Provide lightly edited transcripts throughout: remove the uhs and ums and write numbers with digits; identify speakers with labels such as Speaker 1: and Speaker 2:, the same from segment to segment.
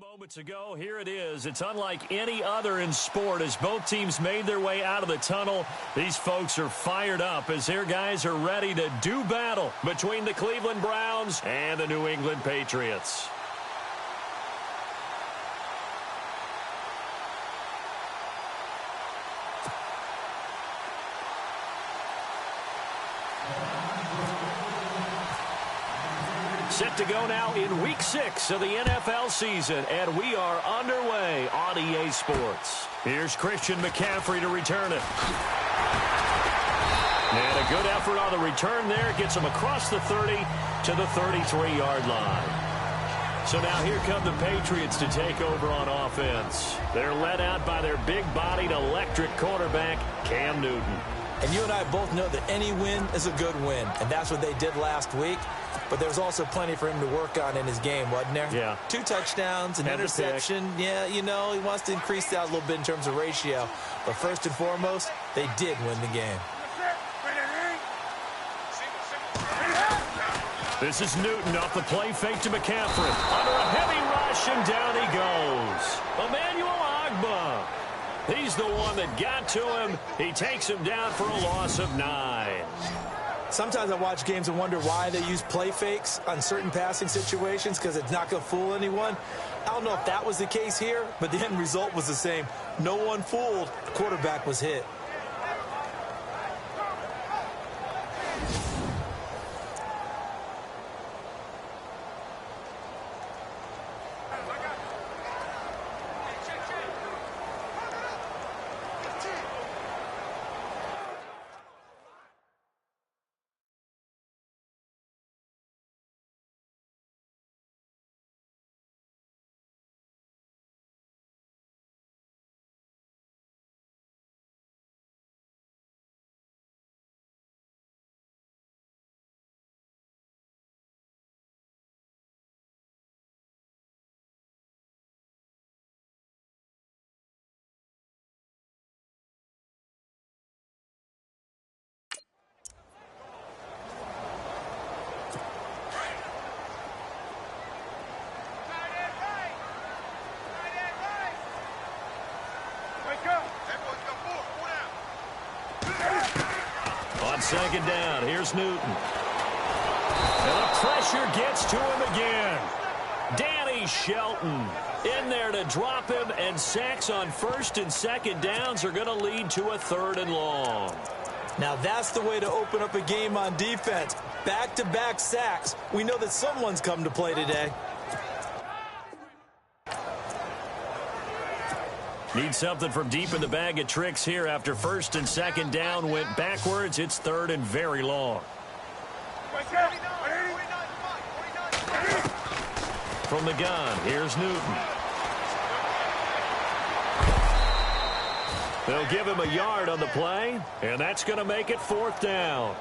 Speaker 1: Moments ago, here it is. It's unlike any other in sport as both teams made their way out of the tunnel. These folks are fired up as their guys are ready to do battle between the Cleveland Browns and the New England Patriots. Set to go now in Week 6 of the NFL season, and we are underway on EA Sports. Here's Christian McCaffrey to return it. And a good effort on the return there. Gets him across the 30 to the 33-yard line. So now here come the Patriots to take over on offense. They're led out by their big-bodied electric quarterback, Cam Newton.
Speaker 2: And you and I both know that any win is a good win, and that's what they did last week. But there's also plenty for him to work on in his game, wasn't there?
Speaker 1: Yeah.
Speaker 2: 2 touchdowns, an interception. Yeah, you know, he wants to increase that a little bit in terms of ratio. But first and foremost, they did win the game.
Speaker 1: This is Newton off the play fake to McCaffrey. Under a heavy rush, and down he goes. Emmanuel Ogbah. He's the one that got to him. He takes him down for a loss of 9.
Speaker 2: Sometimes I watch games and wonder why they use play fakes on certain passing situations because it's not going to fool anyone. I don't know if that was the case here, but the end result was the same. No one fooled. The quarterback was hit.
Speaker 1: On second down, here's Newton. And the pressure gets to him again. Danny Shelton in there to drop him, and sacks on first and second downs are going to lead to a 3rd and long.
Speaker 2: Now that's the way to open up a game on defense. Back-to-back sacks. We know that someone's come to play today.
Speaker 1: Need something from deep in the bag of tricks here after first and second down went backwards. It's 3rd and very long. From the gun, here's Newton. They'll give him a yard on the play, and that's going to make it 4th down.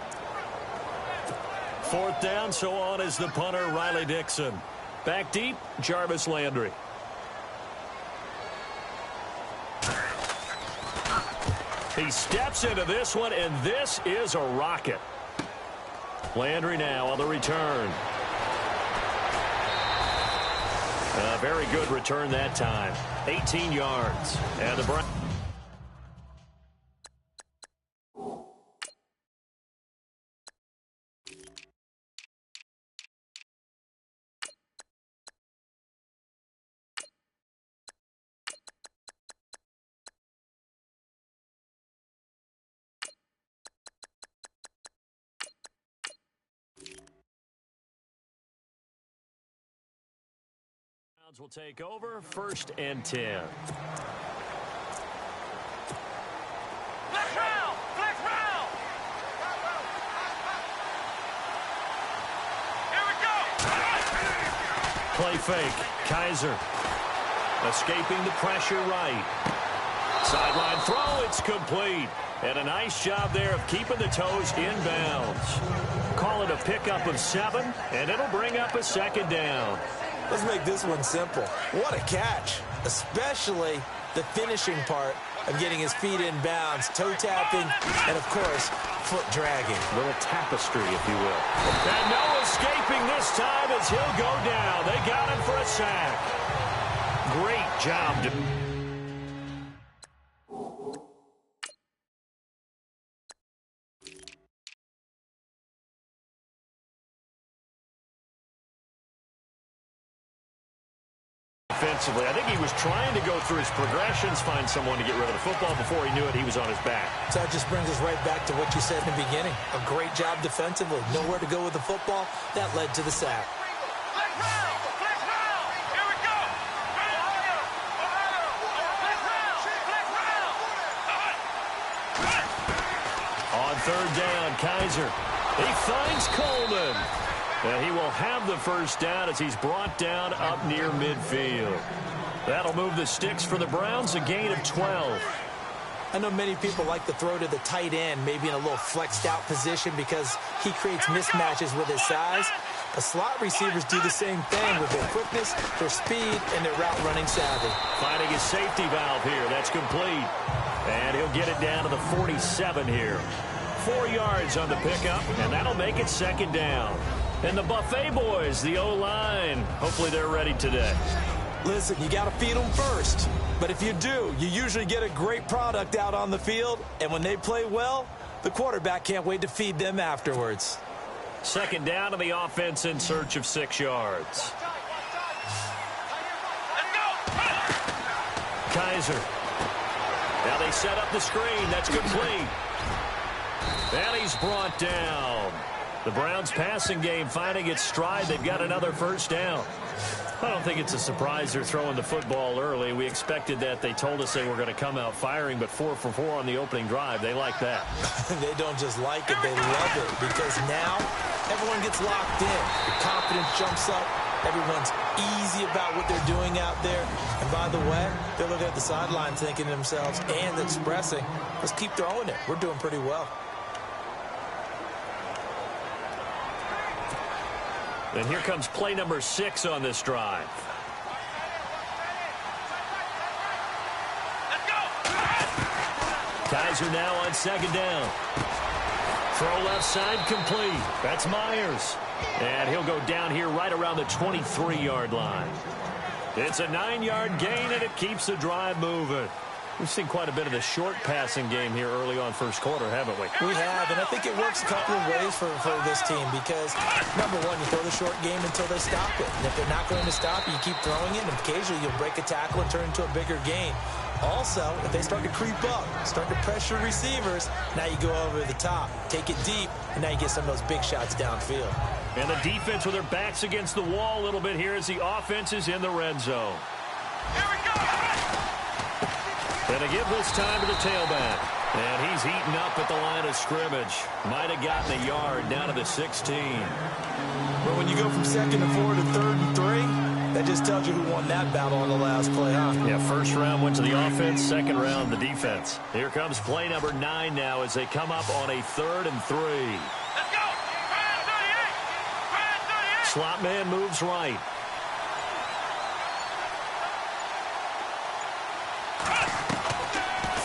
Speaker 1: 4th down, so on is the punter, Riley Dixon. Back deep, Jarvis Landry. He steps into this one, and this is a rocket. Landry now on the return. A very good return that time. 18 yards. And the Browns. Will take over 1st and 10.
Speaker 3: Flex round! Flex round! Here we go!
Speaker 1: Play fake. Kaiser escaping the pressure right. Sideline throw. It's complete. And a nice job there of keeping the toes inbounds. Call it a pickup of 7, and it'll bring up a 2nd down.
Speaker 2: Let's make this one simple. What a catch, especially the finishing part of getting his feet in bounds, toe tapping, and, of course, foot dragging.
Speaker 1: A little tapestry, if you will. And no escaping this time as he'll go down. They got him for a sack. great job. Defensively, I think he was trying to go through his progressions, find someone to get rid of the football. Before he knew it, he was on his back.
Speaker 2: So that just brings us right back to what you said in the beginning. A great job defensively. Nowhere to go with the football. That led to the sack.
Speaker 3: Here we go.
Speaker 1: On third down, Kaiser. He finds Coleman. And he will have the first down as he's brought down up near midfield. That'll move the sticks for the Browns, a gain of 12.
Speaker 2: I know many people like to throw to the tight end, maybe in a little flexed out position because he creates mismatches with his size. The slot receivers do the same thing with their quickness, their speed, and their route running savvy.
Speaker 1: Finding his safety valve here. That's complete. And he'll get it down to the 47 here. 4 yards on the pickup, and that'll make it second down. And the Buffet boys, the O-line, hopefully they're ready today.
Speaker 2: Listen, you got to feed them first. But if you do, you usually get a great product out on the field. And when they play well, the quarterback can't wait to feed them afterwards.
Speaker 1: Second down to the offense in search of 6 yards. Kaiser. Now they set up the screen. That's complete. And he's brought down. The Browns passing game finding its stride. They've got another first down. I don't think it's a surprise they're throwing the football early. We expected that. They told us they were going to come out firing, but 4 for 4 on the opening drive. They like that.
Speaker 2: They don't just like it, they love it, because now everyone gets locked in. The confidence jumps up. Everyone's easy about what they're doing out there. And by the way, they're looking at the sideline thinking to themselves and expressing, let's keep throwing it. We're doing pretty well.
Speaker 1: And here comes play number 6 on this drive. Kaiser now on second down. Throw left side complete. That's Myers. And he'll go down here right around the 23-yard line. It's a 9-yard gain, and it keeps the drive moving. We've seen quite a bit of the short passing game here early on first quarter, haven't we?
Speaker 2: We have, and I think it works a couple of ways for this team because, number one, you throw the short game until they stop it. And if they're not going to stop it, you keep throwing it, and occasionally you'll break a tackle and turn it into a bigger gain. Also, if they start to creep up, start to pressure receivers, now you go over the top, take it deep, and now you get some of those big shots downfield.
Speaker 1: And the defense with their backs against the wall a little bit here as the offense is in the red zone.
Speaker 3: Here we go.
Speaker 1: And to give this time to the tailback. And he's heating up at the line of scrimmage. Might have gotten a yard down to the 16.
Speaker 2: But when you go from 2nd and 4 to 3rd and 3, that just tells you who won that battle on the last play, huh?
Speaker 1: Yeah, first round went to the offense, second round the defense. Here comes play number 9 now as they come up on a 3rd and 3.
Speaker 3: Let's go. 38.
Speaker 1: Slot man moves right.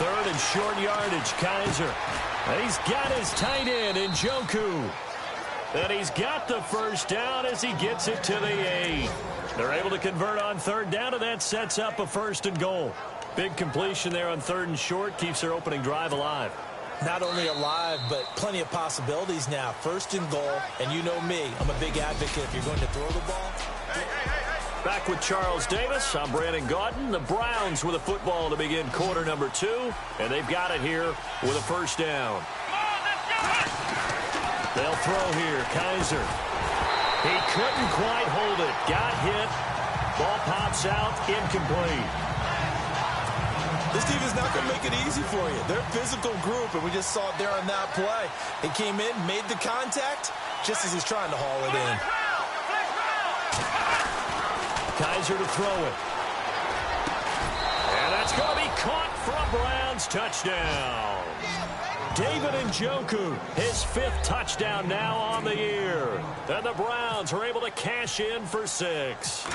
Speaker 1: Third and short yardage, Kaiser. And he's got his tight end in Njoku. And he's got the first down as he gets it to the 8. They're able to convert on third down, and that sets up a 1st and goal. Big completion there on 3rd and short, keeps their opening drive alive.
Speaker 2: Not only alive, but plenty of possibilities now. 1st and goal, and you know me, I'm a big advocate if you're going to throw the ball.
Speaker 1: Back with Charles Davis, I'm Brandon Gaudin. The Browns with a football to begin quarter number 2, and they've got it here with a first down. They'll throw here, Kaiser. He couldn't quite hold it. Got hit. Ball pops out, incomplete.
Speaker 2: This team is not going to make it easy for you. They're a physical group, and we just saw it there on that play. He came in, made the contact, just as he's trying to haul it in.
Speaker 1: Kaiser to throw it. And that's going to be caught for a Browns touchdown. David Njoku, his 5th touchdown now on the year. And the Browns are able to cash in for 6.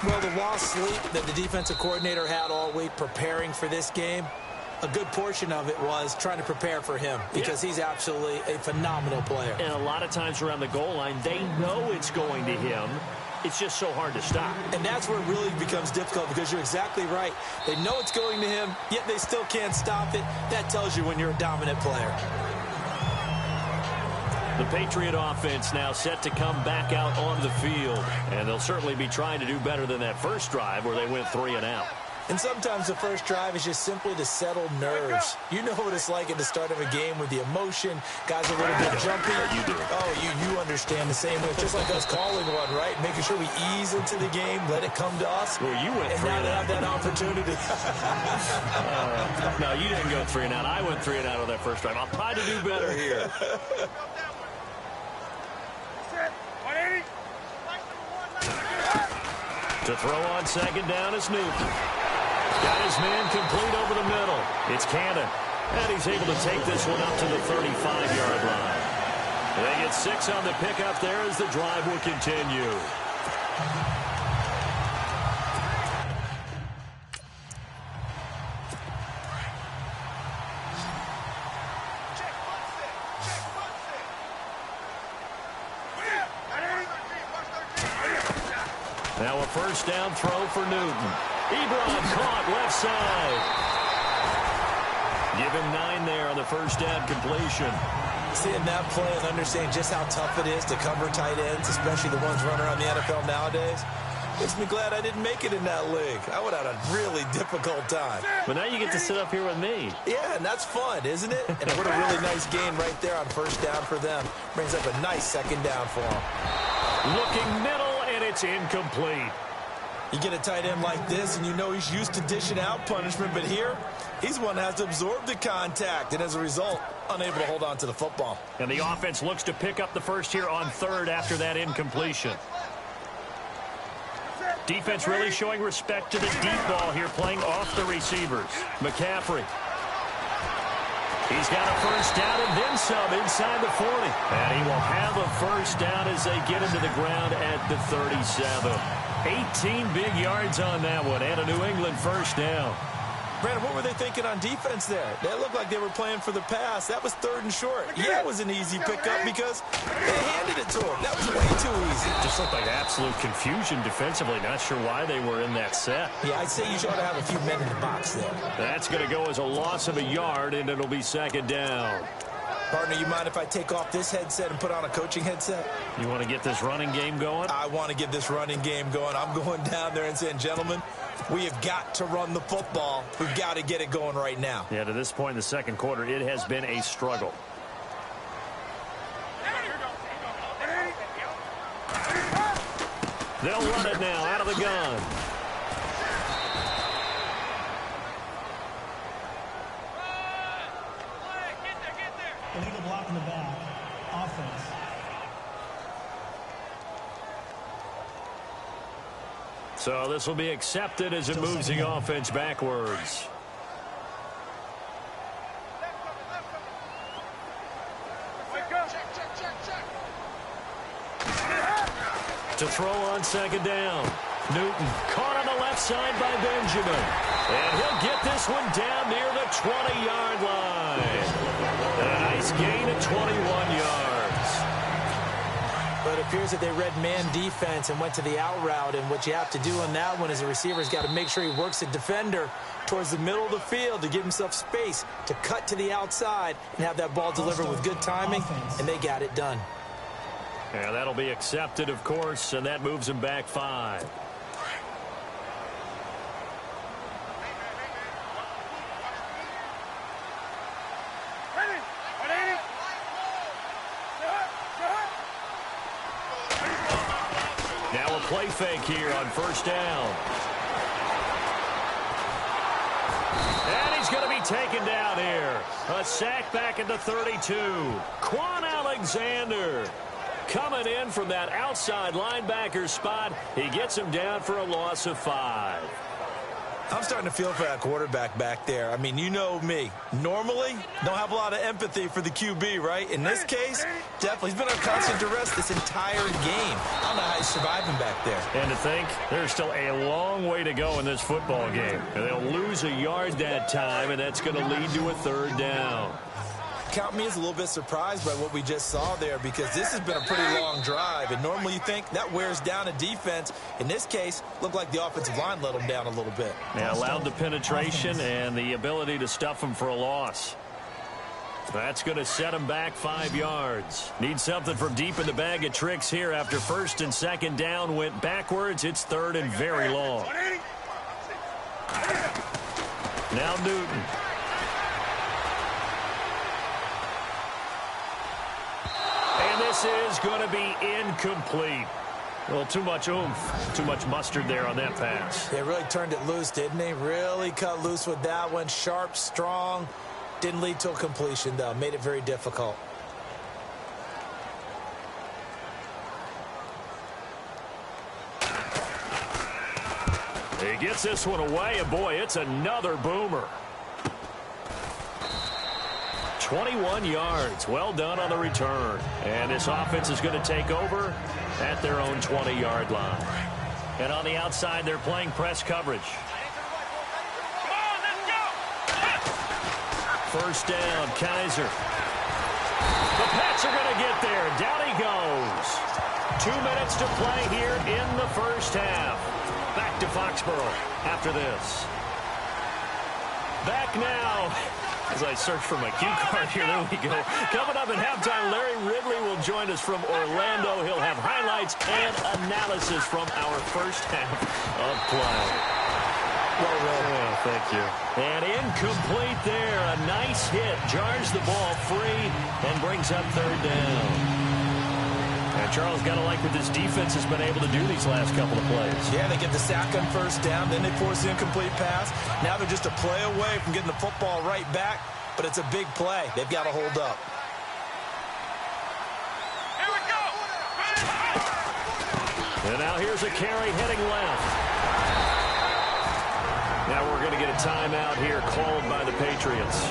Speaker 2: Well, the lost sleep that the defensive coordinator had all week preparing for this game, a good portion of it was trying to prepare for him because he's absolutely a phenomenal player.
Speaker 1: And a lot of times around the goal line, they know it's going to him. it's just so hard to stop.
Speaker 2: And that's where it really becomes difficult because you're exactly right. They know it's going to him, yet they still can't stop it. That tells you when you're a dominant player.
Speaker 1: The Patriot offense now set to come back out on the field. And they'll certainly be trying to do better than that first drive where they went 3 and out.
Speaker 2: And sometimes the first drive is just simply to settle nerves. You know what it's like at the start of a game with the emotion. Guys are a little bit jumpy.
Speaker 1: You do.
Speaker 2: Oh, you understand the same way. It's just like us calling one, right? Making sure we ease into the game, let it come to us.
Speaker 1: Well, you went 3
Speaker 2: and
Speaker 1: and
Speaker 2: now
Speaker 1: out.
Speaker 2: they have that opportunity.
Speaker 1: No, you didn't go 3 and out. I went 3 and out on that first drive. I'll try to do better here. To throw on second down is Newton. Got his man complete over the middle. It's Cannon. And he's able to take this one up to the 35-yard line. They get 6 on the pickup there as the drive will continue. Now a first down throw for Newton. Ebron caught left side. Give him 9 there on the first down completion.
Speaker 2: Seeing that play and understanding just how tough it is to cover tight ends, especially the ones running around the NFL nowadays, makes me glad I didn't make it in that league. I would have had a really difficult time.
Speaker 1: But now you get to sit up here with me.
Speaker 2: Yeah, and that's fun, isn't it? And what a really nice game right there on first down for them. Brings up a nice second down for them.
Speaker 1: Looking middle, and it's incomplete.
Speaker 2: You get a tight end like this, and you know he's used to dishing out punishment, but here, he's one that has to absorb the contact, and as a result, unable to hold on to the football.
Speaker 1: And the offense looks to pick up the first here on third after that incompletion. Defense really showing respect to the deep ball here, playing off the receivers. McCaffrey. He's got a first down and then some inside the 40. And he will have a first down as they get into the ground at the 37. 18 big yards on that one and a New England first down.
Speaker 2: Brandon, what were they thinking on defense there? They looked like they were playing for the pass. That was 3rd and short. Yeah, it was an easy pickup because they handed it to him. That was way too easy.
Speaker 1: Just looked like absolute confusion defensively. Not sure why they were in that set.
Speaker 2: Yeah, I'd say you should have a few men in the box there.
Speaker 1: That's going to go as a loss of a yard, and it'll be second down.
Speaker 2: Partner, you mind if I take off this headset and put on a coaching headset?
Speaker 1: You want to get this running game going?
Speaker 2: I want to get this running game going. I'm going down there and saying, gentlemen, we have got to run the football. We've got to get it going right now.
Speaker 1: Yeah, to this point in the second quarter, it has been a struggle. They'll run it now out of the gun.
Speaker 4: Illegal block in the back. Offense.
Speaker 1: So this will be accepted as it moves the offense backwards. To throw on second down. Newton caught on the left side by Benjamin. And he'll get this one down near the 20-yard line. A nice gain of 21 yards.
Speaker 2: But it appears that they read man defense and went to the out route. And what you have to do on that one is the receiver's got to make sure he works the defender towards the middle of the field to give himself space to cut to the outside and have that ball delivered with good timing. And they got it done.
Speaker 1: Yeah, that'll be accepted, of course, and that moves him back 5. Now a play fake here on first down. And he's going to be taken down here. A sack back at the 32. Quan Alexander coming in from that outside linebacker spot. He gets him down for a loss of 5.
Speaker 2: I'm starting to feel for that quarterback back there. I mean, you know me. Normally, don't have a lot of empathy for the QB, right? In this case, definitely. He's been under constant duress this entire game. I don't know how he's surviving back there.
Speaker 1: And to think, there's still a long way to go in this football game. And they'll lose a yard that time, and that's going to lead to a 3rd down.
Speaker 2: count me as a little bit surprised by what we just saw there, because this has been a pretty long drive, and normally you think that wears down a defense. In this case, looked like the offensive line let them down a little bit.
Speaker 1: Yeah, allowed the penetration and the ability to stuff them for a loss. That's going to set him back 5 yards. Need something from deep in the bag of tricks here after first and second down went backwards. It's third and very long. Now Newton. And this is going to be incomplete. Well, too much oomph, too much mustard there on that pass.
Speaker 2: They really turned it loose, didn't they? Really cut loose with that one. Sharp, strong. Didn't lead to a completion, though. Made it very difficult.
Speaker 1: He gets this one away, and boy, it's another boomer. 21 yards. Well done on the return. And this offense is going to take over at their own 20-yard line. And on the outside, they're playing press coverage. First down, Kaiser. The Pats are going to get there. Down he goes. 2 minutes to play here in the first half. Back to Foxborough after this. Back now. As I search for my cue card here, there we go. Coming up at halftime, Larry Ridley will join us from Orlando. He'll have highlights and analysis from our first half of play. Oh, thank you. And incomplete there. A nice hit. Jars the ball free and brings up third down. And Charles, got to like what this defense has been able to do these last couple of plays.
Speaker 2: Yeah, they get the sack on first down. Then they force the incomplete pass. Now they're just a play away from getting the football right back. But it's a big play. They've got to hold up.
Speaker 3: Here we go.
Speaker 1: And now here's a carry heading left. Now we're going to get a timeout here called by the Patriots.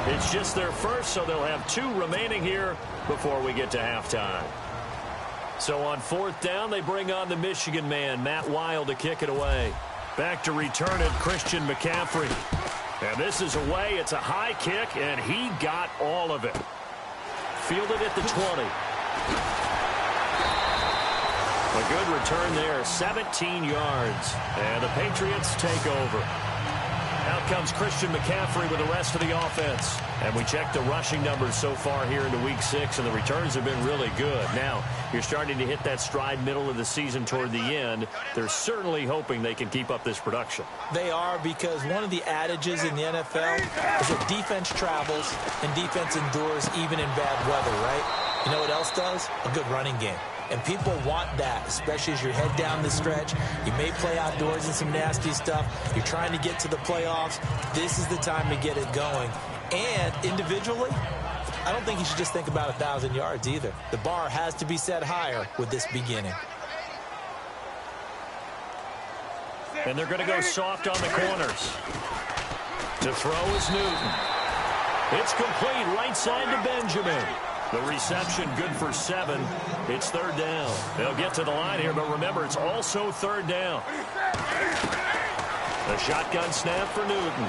Speaker 1: It's just their first, so they'll have 2 remaining here before we get to halftime. So on fourth down, they bring on the Michigan man, Matt Weil, to kick it away. Back to return it, Christian McCaffrey. And this is away. It's a high kick, and he got all of it. Fielded at the 20. A good return there, 17 yards. And the Patriots take over. Out comes Christian McCaffrey with the rest of the offense. And we check the rushing numbers so far here into Week 6, and the returns have been really good. Now, you're starting to hit that stride middle of the season toward the end. They're certainly hoping they can keep up this production.
Speaker 2: They are, because one of the adages in the NFL is that defense travels and defense endures even in bad weather, right? You know what else does? A good running game. And people want that, especially as you're head down the stretch. You may play outdoors in some nasty stuff. You're trying to get to the playoffs. This is the time to get it going. And individually, I don't think you should just think about 1,000 yards either. The bar has to be set higher with this beginning.
Speaker 1: And they're going to go soft on the corners. To throw is Newton. It's complete right side to Benjamin. The reception good for 7. It's third down. They'll get to the line here, but remember, it's also third down. The shotgun snap for Newton.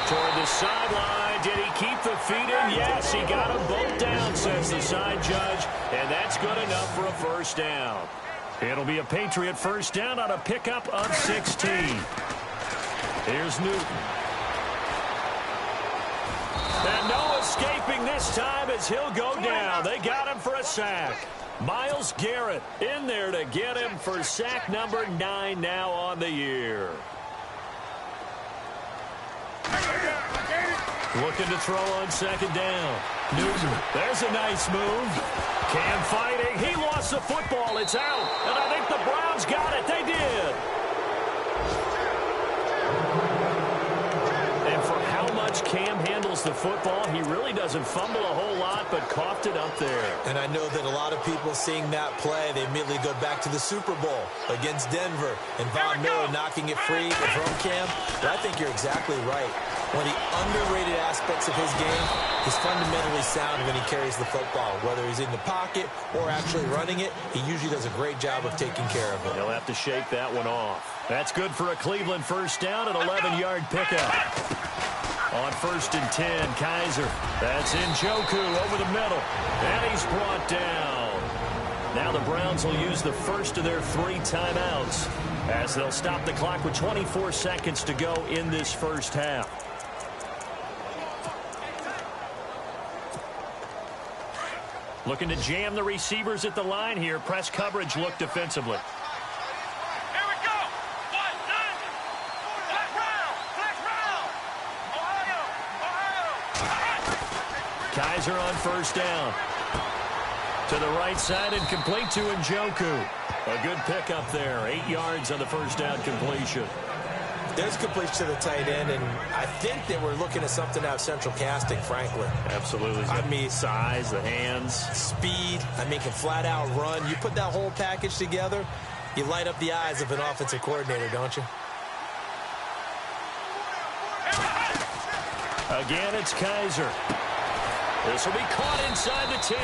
Speaker 1: Toward the sideline. Did he keep the feet in? Yes, he got them both down, says the side judge. And that's good enough for a first down. It'll be a Patriot first down on a pickup of 16. Here's Newton. And no escaping this time as he'll go down. They got him for a sack. Myles Garrett in there to get him for sack number 9 now on the year. Looking to throw on second down. Newton, there's a nice move. Cam fighting. He lost the football. It's out. And I think the Browns got it. They did. And for how much Cam handles the football, he really doesn't fumble a whole lot, but coughed it up there.
Speaker 2: And I know that a lot of people seeing that play, they immediately go back to the Super Bowl against Denver and Von Miller knocking it free from Cam. But I think you're exactly right. One of the underrated aspects of his game is fundamentally sound when he carries the football. Whether he's in the pocket or actually running it, he usually does a great job of taking care of it.
Speaker 1: He'll have to shake that one off. That's good for a Cleveland first down, an 11-yard pickup. On 1st and 10, Kaiser. That's Njoku over the middle. And he's brought down. Now the Browns will use the first of their 3 timeouts as they'll stop the clock with 24 seconds to go in this first half. Looking to jam the receivers at the line here. Press coverage look defensively.
Speaker 3: Here we go. 1-9. Flag round. Ohio.
Speaker 1: Kaiser on 1st down. To the right side and complete to Njoku. A good pickup there. 8 yards on the 1st down completion.
Speaker 2: There's completion to the tight end, and I think that we're looking at something out of central casting, frankly.
Speaker 1: Absolutely.
Speaker 2: I mean,
Speaker 1: size, the hands.
Speaker 2: Speed. I mean, can flat out run. You put that whole package together, you light up the eyes of an offensive coordinator, don't you?
Speaker 1: Again, it's Kaiser. This will be caught inside the 10.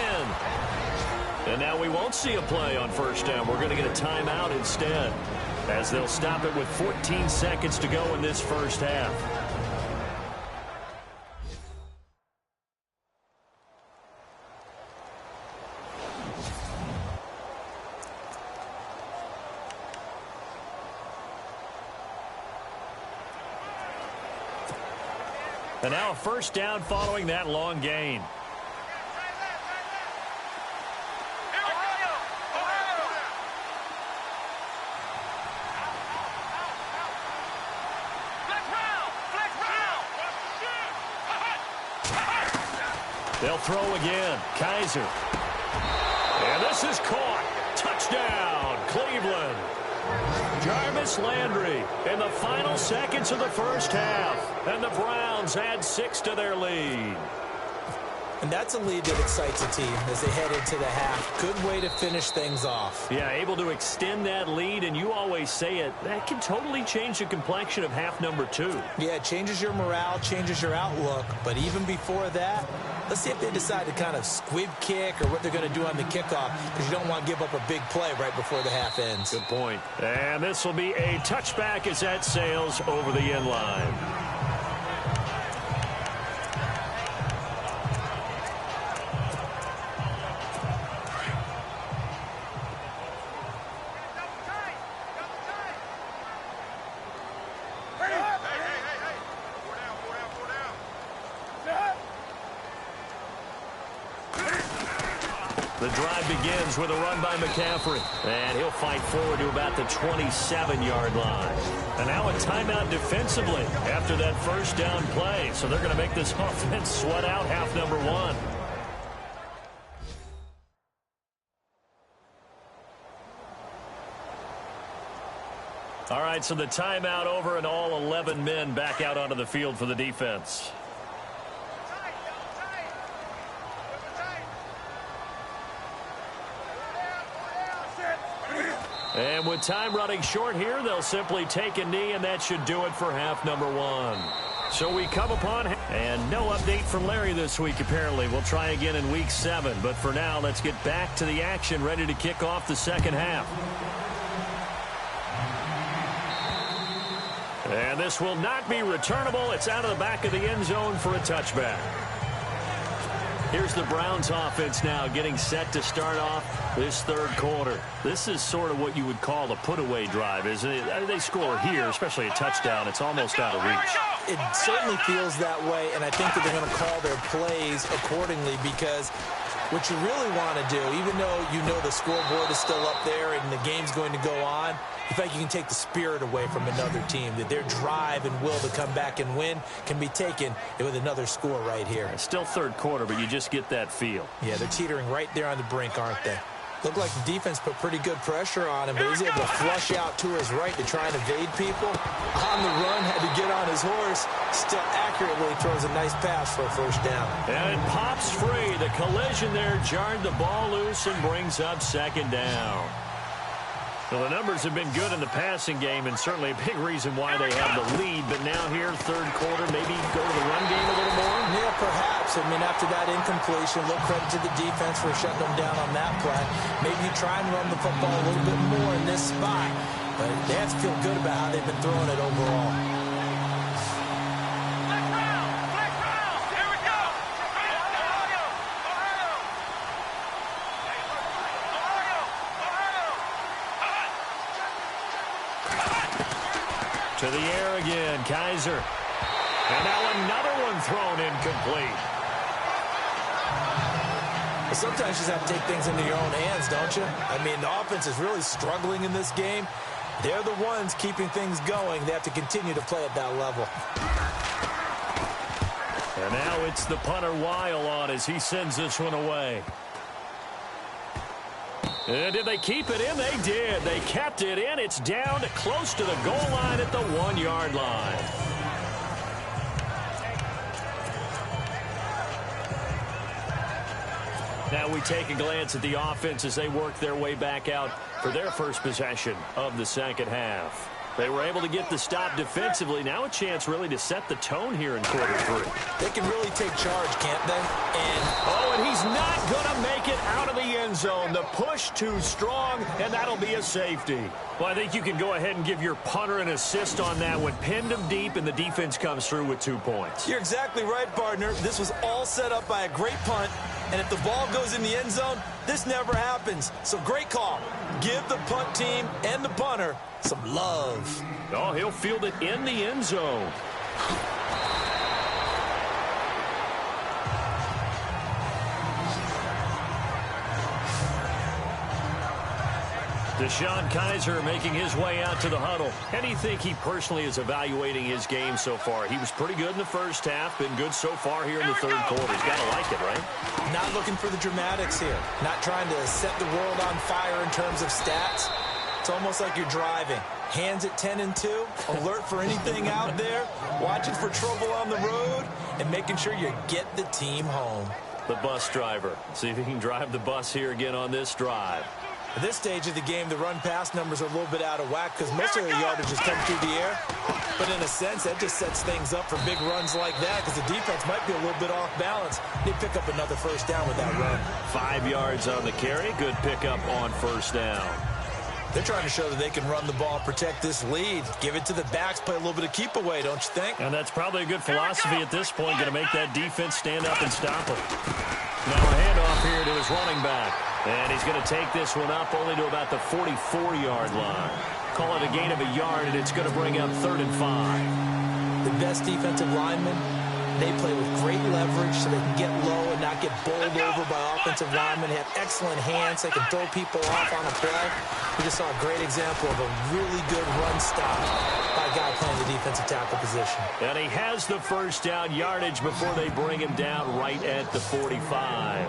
Speaker 1: And now we won't see a play on 1st down. We're going to get a timeout instead, as they'll stop it with 14 seconds to go in this first half. And now a 1st down following that long gain. They'll throw again. Kaiser. And this is caught. Touchdown, Cleveland. Jarvis Landry in the final seconds of the first half. And the Browns add 6 to their lead.
Speaker 2: And that's a lead that excites a team as they head into the half. Good way to finish things off.
Speaker 1: Yeah, able to extend that lead, and you always say it, that can totally change the complexion of half number 2.
Speaker 2: Yeah, it changes your morale, changes your outlook. But even before that, let's see if they decide to kind of squib kick or what they're going to do on the kickoff, because you don't want to give up a big play right before the half ends.
Speaker 1: Good point. And this will be a touchback as that sails over the end line. The drive begins with a run by McCaffrey. And he'll fight forward to about the 27-yard line. And now a timeout defensively after that 1st down play. So they're going to make this offense sweat out half number 1. All right, so the timeout over and all 11 men back out onto the field for the defense. And with time running short here, they'll simply take a knee, and that should do it for half number 1. So we come upon, and no update from Larry this week, apparently. We'll try again in week 7. But for now, let's get back to the action, ready to kick off the second half. And this will not be returnable. It's out of the back of the end zone for a touchback. Here's the Browns offense now getting set to start off this 3rd quarter. This is sort of what you would call a put-away drive, isn't it? They score here, especially a touchdown. It's almost out of reach.
Speaker 2: It certainly feels that way, and I think that they're going to call their plays accordingly, because what you really want to do, even though you know the scoreboard is still up there and the game's going to go on, in fact, you can take the spirit away from another team, that their drive and will to come back and win can be taken with another score right here.
Speaker 1: It's still 3rd quarter, but you just get that feel.
Speaker 2: Yeah, they're teetering right there on the brink, aren't they? Looked like the defense put pretty good pressure on him, but he's able to flush out to his right to try and evade people. On the run, had to get on his horse. Still accurately throws a nice pass for a 1st down.
Speaker 1: And it pops free. The collision there jarred the ball loose and brings up 2nd down. Well, the numbers have been good in the passing game, and certainly a big reason why they have the lead. But now here, 3rd quarter, maybe go to the run game a little more?
Speaker 2: Yeah, perhaps. I mean, after that incompletion, a little credit to the defense for shutting them down on that play. Maybe you try and run the football a little bit more in this spot. But they have to feel good about how they've been throwing it overall.
Speaker 1: To the air again, Kaiser. And now another one thrown incomplete.
Speaker 2: Well, sometimes you just have to take things into your own hands, don't you? I mean, the offense is really struggling in this game. They're the ones keeping things going. They have to continue to play at that level.
Speaker 1: And now it's the punter Weil on as he sends this one away. And did they keep it in? They did. They kept it in. It's down to close to the goal line at the 1-yard line. Now we take a glance at the offense as they work their way back out for their first possession of the second half. They were able to get the stop defensively. Now a chance really to set the tone here in quarter 3.
Speaker 2: They can really take charge, can't they?
Speaker 1: And he's not going to make it out of the end zone. The push too strong, and that'll be a safety. Well, I think you can go ahead and give your punter an assist on that one. Pinned him deep, and the defense comes through with 2 points.
Speaker 2: You're exactly right, partner. This was all set up by a great punt, and if the ball goes in the end zone, this never happens. So great call. Give the punt team and the punter some love.
Speaker 1: Oh, he'll field it in the end zone. DeShone Kizer making his way out to the huddle. And you think he personally is evaluating his game so far? He was pretty good in the first half, been good so far here in the third quarter. He's got to like it, right?
Speaker 2: Not looking for the dramatics here. Not trying to set the world on fire in terms of stats. It's almost like you're driving. Hands at 10 and 2, alert for anything out there, watching for trouble on the road, and making sure you get the team home.
Speaker 1: The bus driver. See if he can drive the bus here again on this drive.
Speaker 2: At this stage of the game, the run-pass numbers are a little bit out of whack because most of the yardage is coming through the air. But in a sense, that just sets things up for big runs like that because the defense might be a little bit off balance. They pick up another first down with that run.
Speaker 1: 5 yards on the carry. Good pickup on first down.
Speaker 2: They're trying to show that they can run the ball and protect this lead. Give it to the backs, play a little bit of keep away, don't you think?
Speaker 1: And that's probably a good philosophy at this point, going to make that defense stand up and stop it. Now a handoff here to his running back. And he's going to take this one up only to about the 44-yard line. Call it a gain of a yard, and it's going to bring up 3rd and 5.
Speaker 2: The best defensive linemen, they play with great leverage so they can get low and not get bowled over by offensive linemen. They have excellent hands. They can throw people off on a play. We just saw a great example of a really good run stop by a guy playing the defensive tackle position.
Speaker 1: And he has the first down yardage before they bring him down right at the 45.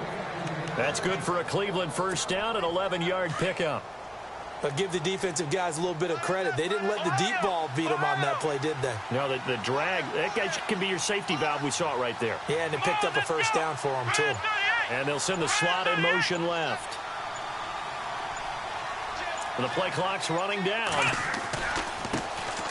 Speaker 1: That's good for a Cleveland first down, an 11-yard pickup.
Speaker 2: But give the defensive guys a little bit of credit. They didn't let the deep ball beat them on that play, did they?
Speaker 1: No, the drag, that guy can be your safety valve. We saw it right there.
Speaker 2: Yeah, and they picked up a first down for them, too.
Speaker 1: And they'll send the slot in motion left. And the play clock's running down.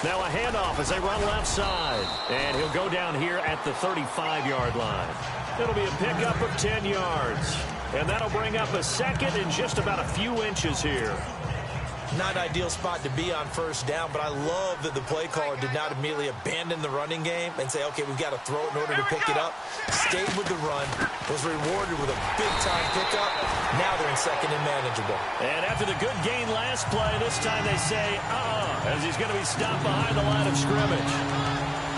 Speaker 1: Now a handoff as they run left side. And he'll go down here at the 35-yard line. It'll be a pickup of 10 yards. And that'll bring up a second and just about a few inches here.
Speaker 2: Not an ideal spot to be on first down, but I love that the play caller did not immediately abandon the running game and say, okay, we've got to throw it in order to pick it up. Stayed with the run, was rewarded with a big-time pickup. Now they're in second and manageable.
Speaker 1: And after the good gain last play, this time they say, as he's going to be stopped behind the line of scrimmage.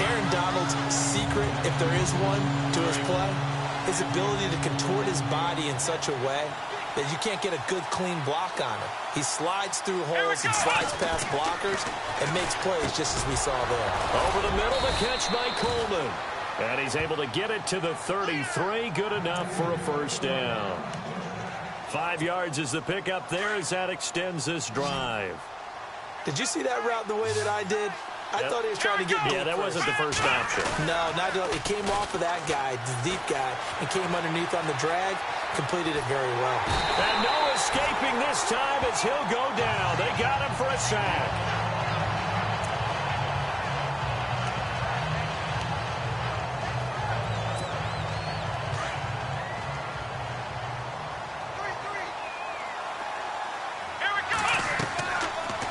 Speaker 2: Aaron Donald's secret, if there is one, to his play, his ability to contort his body in such a way that you can't get a good, clean block on him. He slides through holes and slides past blockers and makes plays just as we saw there.
Speaker 1: Over the middle, the catch by Coleman. And he's able to get it to the 33. Good enough for a first down. 5 yards is the pickup there as that extends this drive.
Speaker 2: Did you see that route the way that I did? I thought he was trying to get deep.
Speaker 1: Yeah, that wasn't the first option.
Speaker 2: No, not at all. It came off of that guy, the deep guy, and came underneath on the drag. Completed it very well.
Speaker 1: And no escaping this time as he'll go down. They got him for a sack.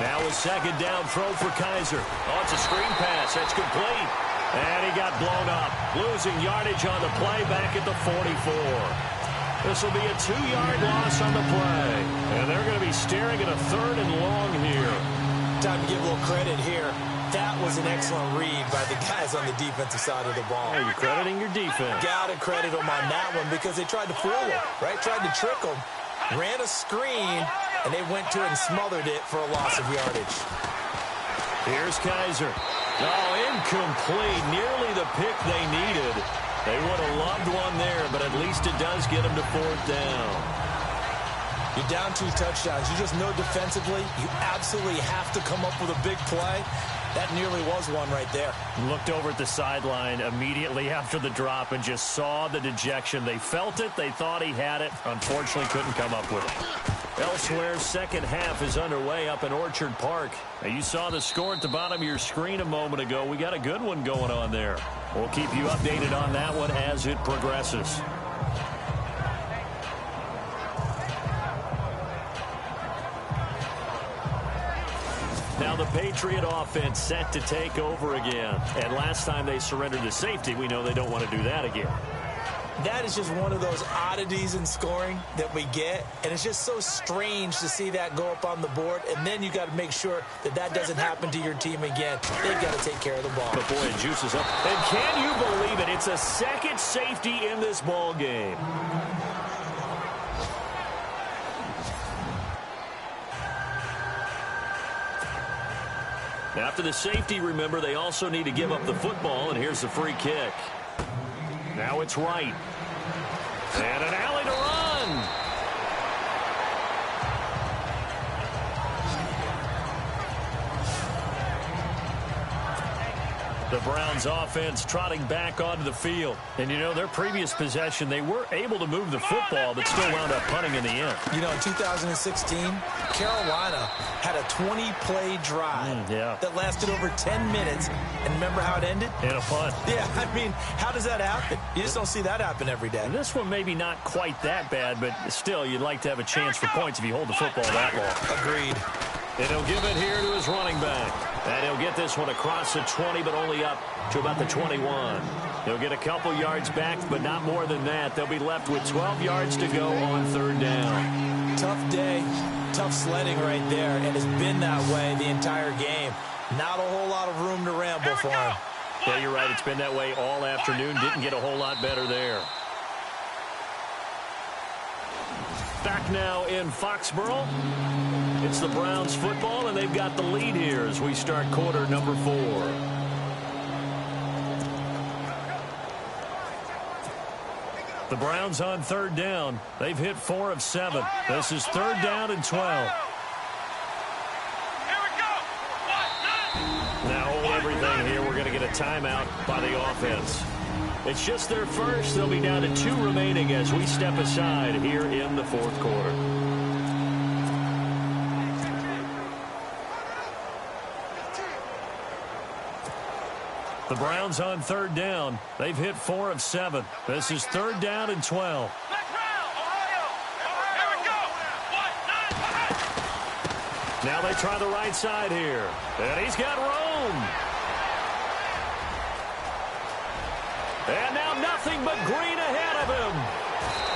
Speaker 1: Now a second down throw for Kizer. Oh, it's a screen pass. That's complete. And he got blown up. Losing yardage on the play back at the 44. This will be a 2-yard loss on the play. And they're going to be staring at a 3rd and long here.
Speaker 2: Time to give a little credit here. That was an excellent read by the guys on the defensive side of the ball.
Speaker 1: You're crediting your defense.
Speaker 2: Got to credit them on that one because they tried to fool him, right? Tried to trick him, ran a screen, and they went to it and smothered it for a loss of yardage.
Speaker 1: Here's Kaiser. Oh, incomplete. Nearly the pick they needed. They would have loved one there, but at least it does get them to 4th down.
Speaker 2: You're down 2 touchdowns. You just know defensively you absolutely have to come up with a big play. That nearly was one right there.
Speaker 1: Looked over at the sideline immediately after the drop and just saw the dejection. They felt it. They thought he had it. Unfortunately, couldn't come up with it. Elsewhere, second half is underway up in Orchard Park. Now, you saw the score at the bottom of your screen a moment ago. We got a good one going on there. We'll keep you updated on that one as it progresses. Now the Patriot offense set to take over again. And last time they surrendered to safety, we know they don't want to do that again.
Speaker 2: That is just one of those oddities in scoring that we get. And it's just so strange to see that go up on the board. And then you got to make sure that that doesn't happen to your team again. They've got to take care of the ball.
Speaker 1: But boy, it juices up. And can you believe it? It's a second safety in this ball game. After the safety, remember, they also need to give up the football, and here's the free kick. Now it's right. And an alley to run. The Browns offense trotting back onto the field. And, you know, their previous possession, they were able to move the football, but still wound up punting in the end.
Speaker 2: You know, in 2016, Carolina had a 20-play drive that lasted over 10 minutes. And remember how it ended?
Speaker 1: In a punt.
Speaker 2: Yeah, I mean, how does that happen? You just don't see that happen every day.
Speaker 1: And this one maybe not quite that bad, but still, you'd like to have a chance for points if you hold the football that long.
Speaker 2: Agreed.
Speaker 1: And he'll give it here to his running back. And he'll get this one across the 20, but only up to about the 21. He'll get a couple yards back, but not more than that. They'll be left with 12 yards to go on 3rd down.
Speaker 2: Tough day, tough sledding right there, and it's been that way the entire game. Not a whole lot of room to ramble for him.
Speaker 1: Yeah, you're right. It's been that way all afternoon. Didn't get a whole lot better there. Back now in Foxborough. It's the Browns football, and they've got the lead here as we start quarter number 4. The Browns on 3rd down. They've hit 4 of 7. This is 3rd down and 12. Now hold everything here. We're going to get a timeout by the offense. It's just their first. They'll be down to 2 remaining as we step aside here in the 4th quarter. The Browns on 3rd down. They've hit 4 of 7. This is 3rd down and 12. Now they try the right side here. And he's got room. And now nothing but green ahead of him.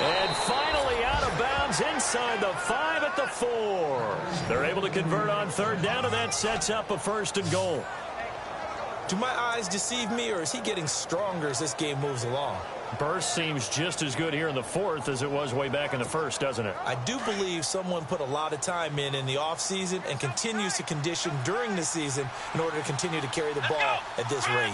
Speaker 1: And finally out of bounds inside the 5 at the 4. They're able to convert on 3rd down, and that sets up a 1st and goal.
Speaker 2: Do my eyes deceive me, or is he getting stronger as this game moves along?
Speaker 1: Burst seems just as good here in the 4th as it was way back in the 1st, doesn't it?
Speaker 2: I do believe someone put a lot of time in the offseason and continues to condition during the season in order to continue to carry the ball at this rate.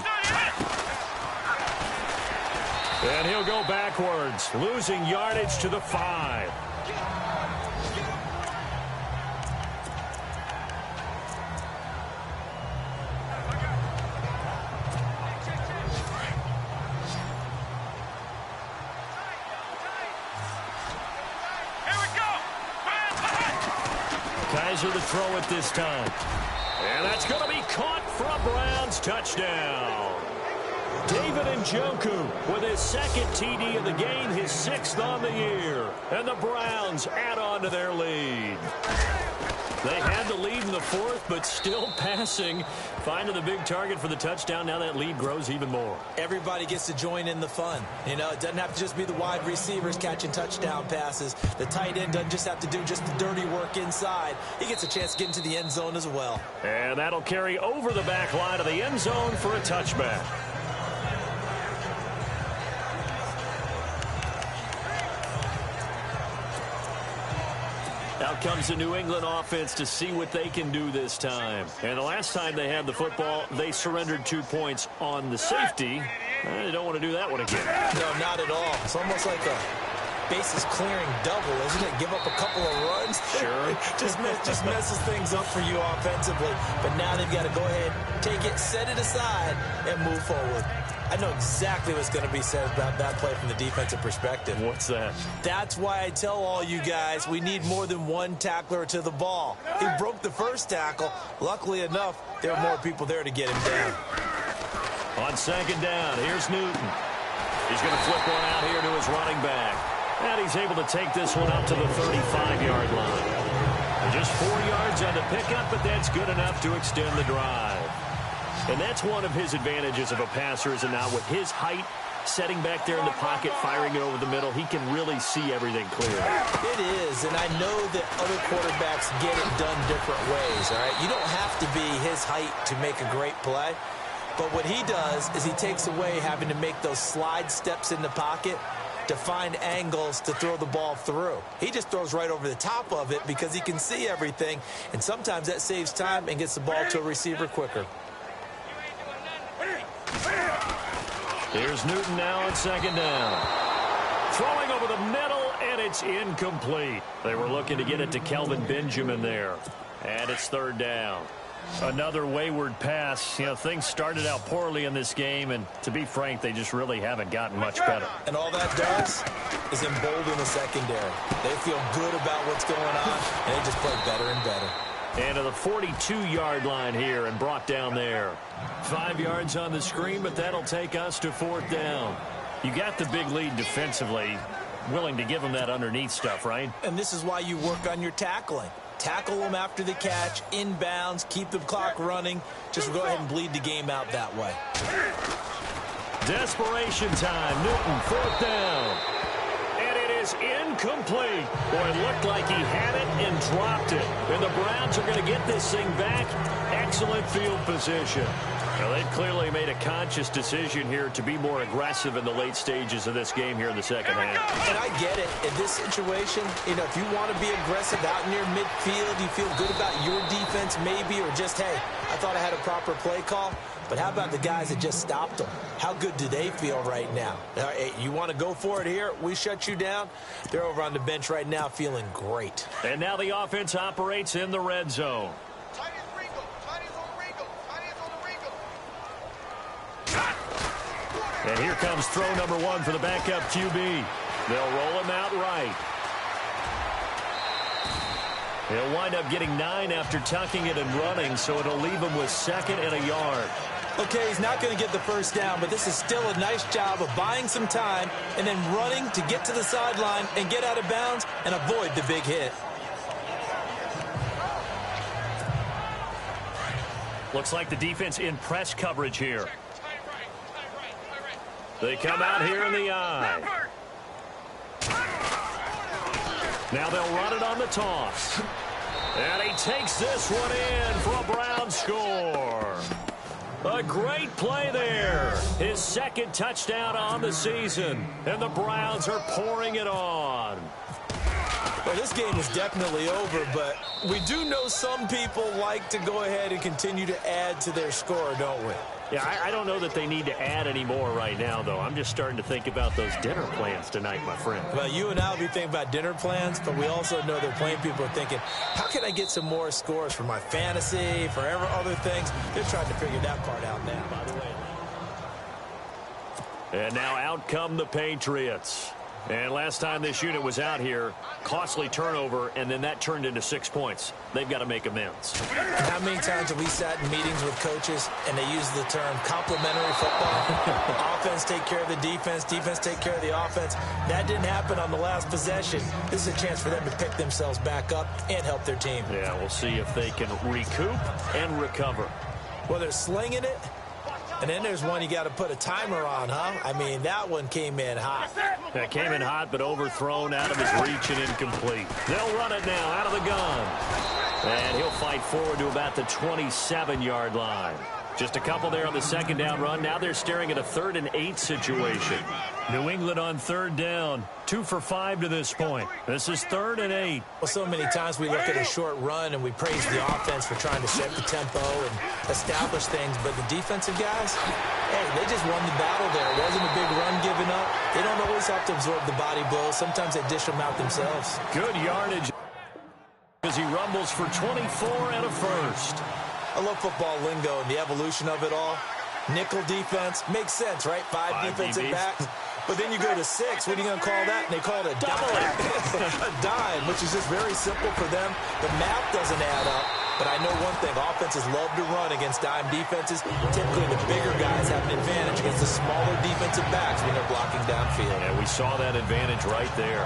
Speaker 1: And he'll go backwards, losing yardage to the 5. Kaiser the throw at this time. And that's going to be caught for a Browns touchdown. David Njoku with his 2nd TD of the game, his 6th on the year. And the Browns add on to their lead. They had the lead in the fourth, but still passing. Finding the big target for the touchdown. Now that lead grows even more.
Speaker 2: Everybody gets to join in the fun. You know, it doesn't have to just be the wide receivers catching touchdown passes. The tight end doesn't just have to do just the dirty work inside. He gets a chance to get into the end zone as well.
Speaker 1: And that'll carry over the back line of the end zone for a touchback. Out comes the New England offense to see what they can do this time. And the last time they had the football, they surrendered 2 points on the safety. They don't want to do that one again.
Speaker 2: No, not at all. It's almost like a bases clearing double, isn't it? Give up a couple of runs.
Speaker 1: Sure.
Speaker 2: just messes things up for you offensively. But now they've got to go ahead, take it, set it aside, and move forward. I know exactly what's going to be said about that play from the defensive perspective.
Speaker 1: What's that?
Speaker 2: That's why I tell all you guys we need more than one tackler to the ball. He broke the first tackle. Luckily enough, there were more people there to get him down.
Speaker 1: On second down, here's Newton. He's going to flip one out here to his running back. And he's able to take this one up to the 35-yard line. Just 4 yards on the pickup, but that's good enough to extend the drive. And that's one of his advantages of a passer, is now with his height, setting back there in the pocket, firing it over the middle, he can really see everything clearly.
Speaker 2: It is, and I know that other quarterbacks get it done different ways, all right? You don't have to be his height to make a great play, but what he does is he takes away having to make those slide steps in the pocket to find angles to throw the ball through. He just throws right over the top of it because he can see everything, and sometimes that saves time and gets the ball to a receiver quicker.
Speaker 1: Here's Newton now on second down. Throwing over the middle, and it's incomplete. They were looking to get it to Kelvin Benjamin there. And it's third down. Another wayward pass. You know, things started out poorly in this game, and to be frank, they just really haven't gotten much better.
Speaker 2: And all that does is embolden the secondary. They feel good about what's going on, and they just play better and better.
Speaker 1: And to the 42-yard line here and brought down there. 5 yards on the screen, but that'll take us to fourth down. You got the big lead defensively. Willing to give them that underneath stuff, right?
Speaker 2: And this is why you work on your tackling. Tackle them after the catch, inbounds, keep the clock running. Just go ahead and bleed the game out that way.
Speaker 1: Desperation time. Newton, fourth down. And it is incomplete. Boy, it looked like he had it and dropped it. And the Browns are going to get this thing back. Excellent field position. Well, they've clearly made a conscious decision here to be more aggressive in the late stages of this game here in the second half.
Speaker 2: And I get it. In this situation, you know, if you want to be aggressive out near midfield, you feel good about your defense maybe, or just, hey, I thought I had a proper play call. But how about the guys that just stopped them? How good do they feel right now? Hey, you want to go for it here? We shut you down. They're over on the bench right now feeling great.
Speaker 1: And now the offense operates in the red zone. And here comes throw number one for the backup QB. They'll roll him out right. He'll wind up getting 9 after tucking it and running, so it'll leave him with 2nd and a yard.
Speaker 2: Okay, he's not going to get the first down, but this is still a nice job of buying some time and then running to get to the sideline and get out of bounds and avoid the big hit.
Speaker 1: Looks like the defense in press coverage here. They come out here in the eye. Now they'll run it on the toss. And he takes this one in for a Brown score. A great play there. His 2nd touchdown on the season. And the Browns are pouring it on.
Speaker 2: Well, this game is definitely over, but we do know some people like to go ahead and continue to add to their score, don't we?
Speaker 1: Yeah, I don't know that they need to add any more right now, though. I'm just starting to think about those dinner plans tonight, my friend.
Speaker 2: Well, you and I will be thinking about dinner plans, but we also know that playing people are thinking, how can I get some more scores for my fantasy, for other things? They're trying to figure that part out now, by the way.
Speaker 1: And now out come the Patriots. And last time this unit was out here, costly turnover, and then that turned into 6 points. They've got to make amends.
Speaker 2: How many times have we sat in meetings with coaches and they use the term complementary football? Offense take care of the defense, defense take care of the offense. That didn't happen on the last possession. This is a chance for them to pick themselves back up and help their team.
Speaker 1: Yeah, we'll see if they can recoup and recover.
Speaker 2: Well, they're slinging it. And then there's one you got to put a timer on, huh? I mean, that one came in hot.
Speaker 1: That came in hot, but overthrown, out of his reach and incomplete. They'll run it now out of the gun. And he'll fight forward to about the 27-yard line. Just a couple there on the second down run. Now they're staring at a 3rd and 8 situation. New England on 3rd down. 2 for 5 to this point. This is 3rd and 8.
Speaker 2: Well, so many times we look at a short run and we praise the offense for trying to set the tempo and establish things. But the defensive guys, hey, they just won the battle there. It wasn't a big run given up. They don't always have to absorb the body blows. Sometimes they dish them out themselves.
Speaker 1: Good yardage as he rumbles for 24 and a first.
Speaker 2: I love football lingo and the evolution of it all. Nickel defense makes sense, right? 5 defensive backs. But then you go to 6. What are you going to call that? And they call it a dime. A dime, which is just very simple for them. The math doesn't add up. But I know one thing. Offenses love to run against dime defenses. Typically, the bigger guys have an advantage against the smaller defensive backs when they're blocking downfield.
Speaker 1: And we saw that advantage right there.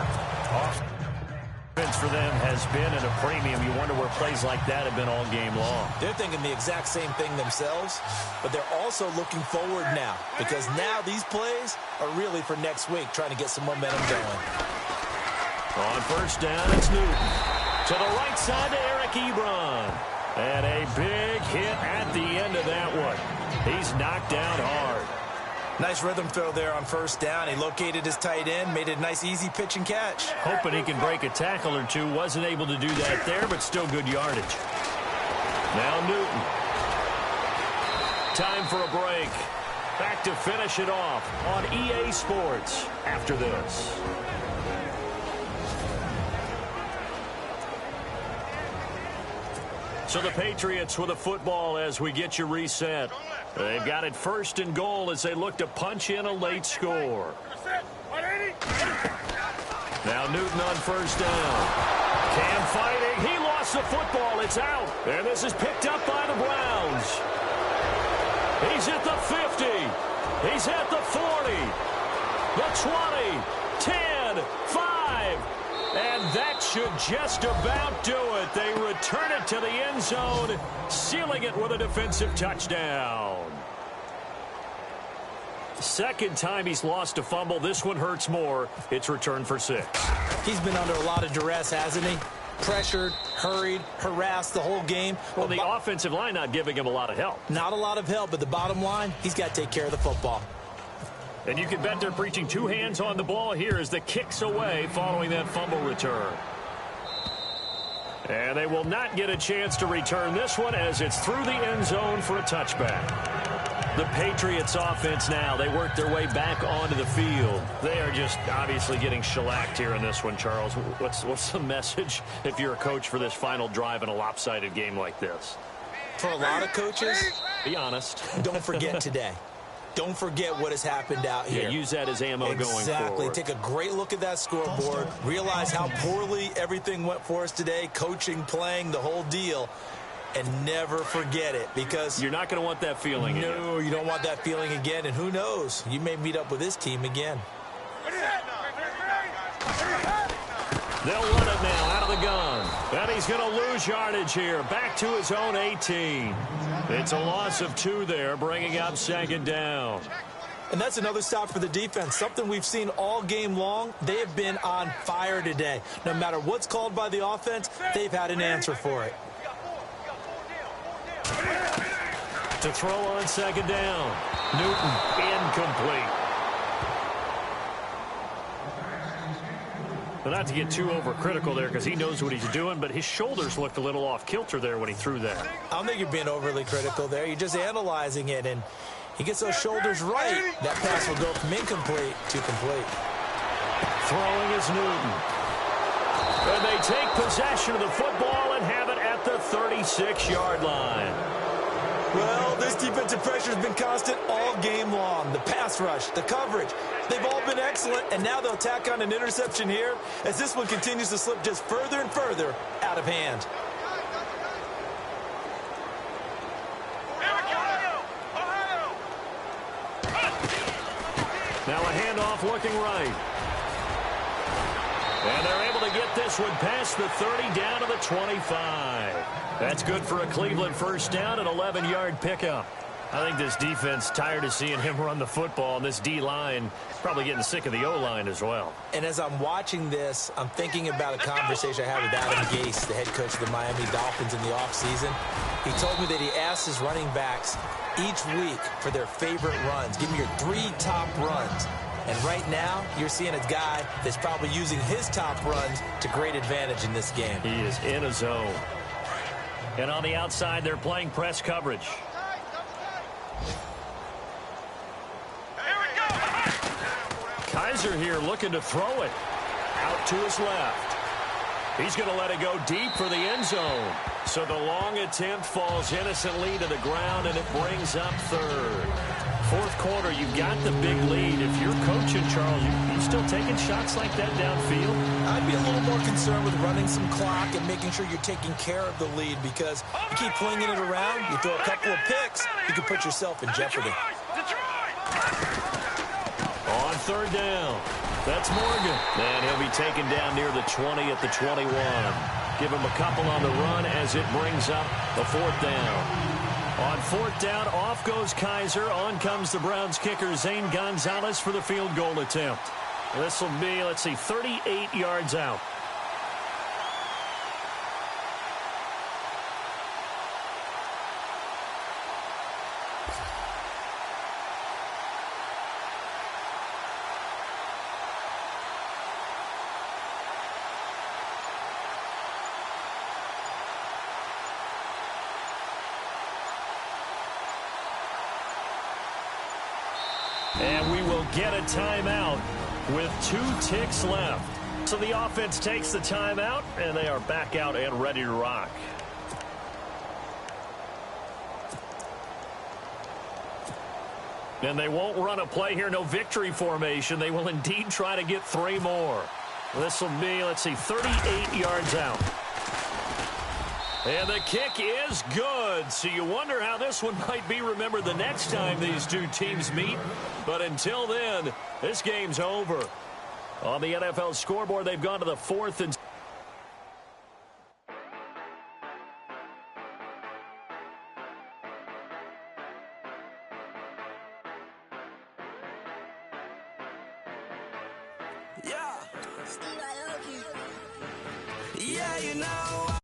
Speaker 1: Offense for them has been at a premium. You wonder where plays like that have been all game long.
Speaker 2: They're thinking the exact same thing themselves, but they're also looking forward now because now these plays are really for next week, trying to get some momentum going.
Speaker 1: On first down, it's Newton. To the right side to Eric Ebron. And a big hit at the end of that one. He's knocked down hard.
Speaker 2: Nice rhythm throw there on first down. He located his tight end, made it a nice easy pitch and catch.
Speaker 1: Hoping he can break a tackle or two. Wasn't able to do that there, but still good yardage. Now Newton. Time for a break. Back to finish it off on EA Sports after this. So the Patriots with a football as we get you reset. They've got it 1st and goal as they look to punch in a late score. Now Newton on first down. Cam fighting. He lost the football. It's out. And this is picked up by the Browns. He's at the 50. He's at the 40. The 20. 10. 5. And that should just about do it. They return it to the end zone, sealing it with a defensive touchdown. Second time he's lost a fumble. This one hurts more. It's returned for 6.
Speaker 2: He's been under a lot of duress, hasn't he? Pressured, hurried, harassed the whole game.
Speaker 1: Well, the offensive line not giving him a lot of help.
Speaker 2: Not a lot of help, but the bottom line, he's got to take care of the football.
Speaker 1: And you can bet they're preaching 2 hands on the ball here as the kick's away following that fumble return. And they will not get a chance to return this one as it's through the end zone for a touchback. The Patriots offense now, they work their way back onto the field. They are just obviously getting shellacked here in this one, Charles. What's the message if you're a coach for this final drive in a lopsided game like this?
Speaker 2: For a lot of coaches,
Speaker 1: be honest.
Speaker 2: Don't forget today. Don't forget what has happened out here.
Speaker 1: Yeah, use that as ammo going forward.
Speaker 2: Exactly. Take a great look at that scoreboard. Realize how poorly everything went for us today. Coaching, playing, the whole deal. And never forget it because
Speaker 1: you're not going to want that feeling again.
Speaker 2: No, you don't want that feeling again. And who knows? You may meet up with this team again.
Speaker 1: They'll run it now out of the gun. And he's going to lose yardage here. Back to his own 18. It's a loss of 2 there, bringing up 2nd down.
Speaker 2: And that's another stop for the defense. Something we've seen all game long. They have been on fire today. No matter what's called by the offense, they've had an answer for it.
Speaker 1: To throw on 2nd down. Newton incomplete. But not to get too overcritical there because he knows what he's doing, but his shoulders looked a little off kilter there when he threw that.
Speaker 2: I don't think you're being overly critical there. You're just analyzing it, and he gets those shoulders right. That pass will go from incomplete to complete.
Speaker 1: Throwing is Newton. And they take possession of the football and have it at the 36-yard line.
Speaker 2: Well, this defensive pressure has been constant all game long. The pass rush, the coverage, they've all been excellent, and now they'll tack on an interception here as this one continues to slip just further and further out of hand.
Speaker 1: Now a handoff looking right. And they're able to get this one past the 30 down to the 25. That's good for a Cleveland first down, an 11-yard pickup. I think this defense tired of seeing him run the football, and this D-line probably getting sick of the O-line as well.
Speaker 2: And as I'm watching this, I'm thinking about a conversation I had with Adam Gase, the head coach of the Miami Dolphins in the offseason. He told me that he asked his running backs each week for their favorite runs. Give me your 3 top runs. And right now, you're seeing a guy that's probably using his top runs to great advantage in this game.
Speaker 1: He is in a zone. And on the outside, they're playing press coverage. Kaiser here looking to throw it. Out to his left. He's going to let it go deep for the end zone. So the long attempt falls innocently to the ground, and it brings up third. Fourth quarter, you've got the big lead. If you're coaching, Charles, you still taking shots like that downfield?
Speaker 2: I'd be a little more concerned with running some clock and making sure you're taking care of the lead, because you keep flinging it around, you throw a couple of picks, you can put yourself in jeopardy.
Speaker 1: On third down, that's Morgan. And he'll be taken down near the 20 at the 21. Give him a couple on the run as it brings up the 4th down. On 4th down, off goes Kaiser. On comes the Browns kicker, Zane Gonzalez, for the field goal attempt. This will be, 38 yards out. And we will get a timeout with 2 ticks left. So the offense takes the timeout, and they are back out and ready to rock. And they won't run a play here, no victory formation. They will indeed try to get 3 more. This will be, 38 yards out. And the kick is good. So you wonder how this one might be remembered the next time these two teams meet. But until then, this game's over. On the NFL scoreboard, they've gone to the 4th and
Speaker 5: yeah, you know.